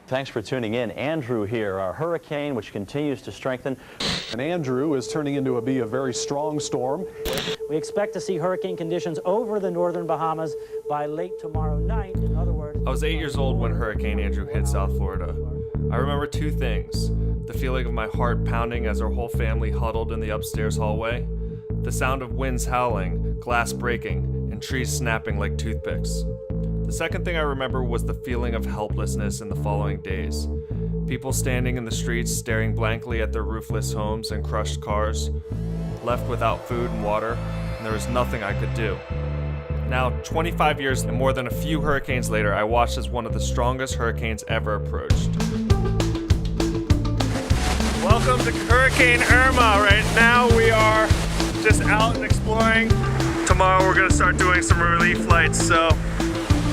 Thanks for tuning in. Andrew here, our hurricane which continues to strengthen. And Andrew is turning into a very strong storm. We expect to see hurricane conditions over the northern Bahamas by late tomorrow night. In other words, I was 8 years old when Hurricane Andrew hit South Florida. I remember two things: the feeling of my heart pounding as our whole family huddled in the upstairs hallway, the sound of winds howling, glass breaking, and trees snapping like toothpicks. The second thing I remember was the feeling of helplessness in the following days. People standing in the streets staring blankly at their roofless homes and crushed cars, left without food and water, and there was nothing I could do. Now, 25 years and more than a few hurricanes later, I watched as one of the strongest hurricanes ever approached. Welcome to Hurricane Irma. Right now we are just out and exploring. Tomorrow we're gonna start doing some relief flights,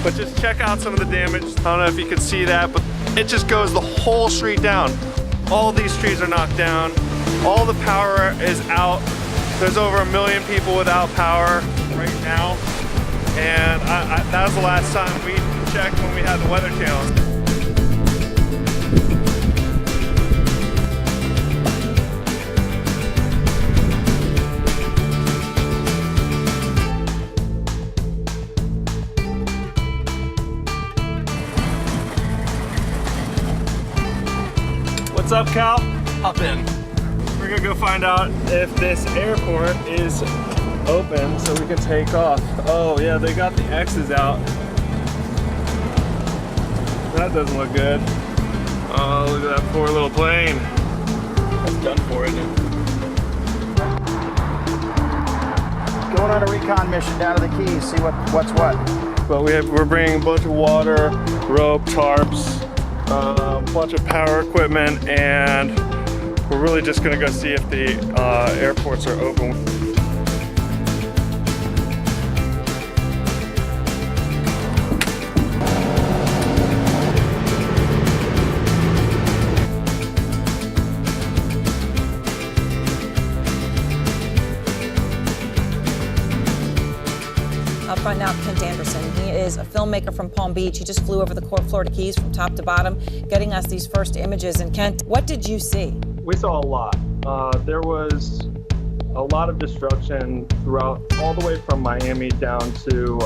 but just check out some of the damage. I don't know if you can see that, but it just goes the whole street down. All these trees are knocked down. All the power is out. There's over 1 million people without power right now. And that was the last time we checked when we had the Weather Channel. What's up, Cal? Hop in. We're gonna go find out if this airport is open so we can take off. Oh yeah, they got the X's out. That doesn't look good. Oh, look at that poor little plane. That's done for, isn't it? Going on a recon mission down to the Keys, see what's what. But we're bringing a bunch of water, rope, tarps, a bunch of power equipment, and we're really just gonna go see if the airports are open. Up front now, Kent Anderson. He is a filmmaker from Palm Beach. He just flew over the Florida Keys from top to bottom, getting us these first images. And Kent, what did you see? We saw a lot. There was a lot of destruction throughout, all the way from Miami down to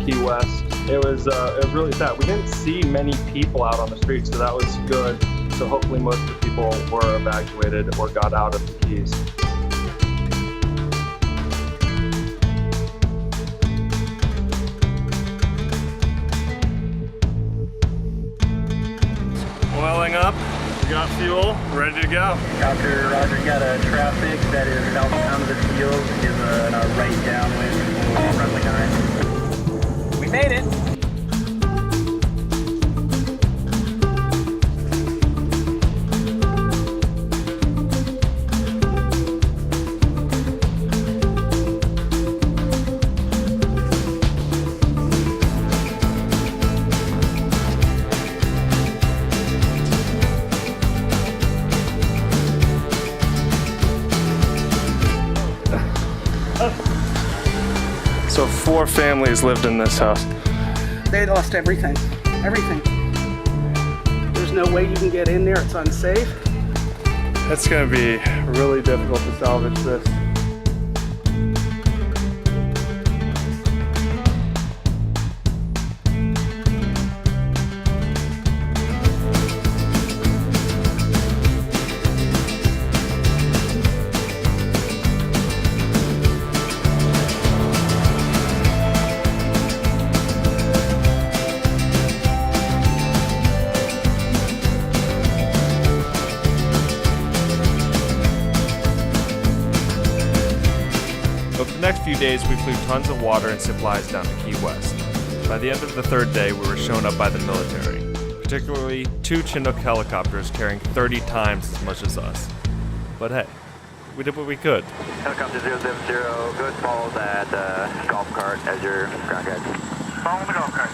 Key West. It was really sad. We didn't see many people out on the streets, so that was good. So hopefully most of the people were evacuated or got out of the Keys. Oiling up, we got fuel, ready to go. Roger, got a traffic that is southbound of the field, is a right downwind, runway 9. We made it. So 4 families lived in this house. They lost everything. Everything. There's no way you can get in there. It's unsafe. It's gonna be really difficult to salvage this. Over the next few days, we flew tons of water and supplies down to Key West. By the end of the 3rd day, we were shown up by the military, particularly 2 Chinook helicopters carrying 30 times as much as us. But hey, we did what we could. Helicopter 070, good, follow that golf cart as your ground guide. Follow the golf cart,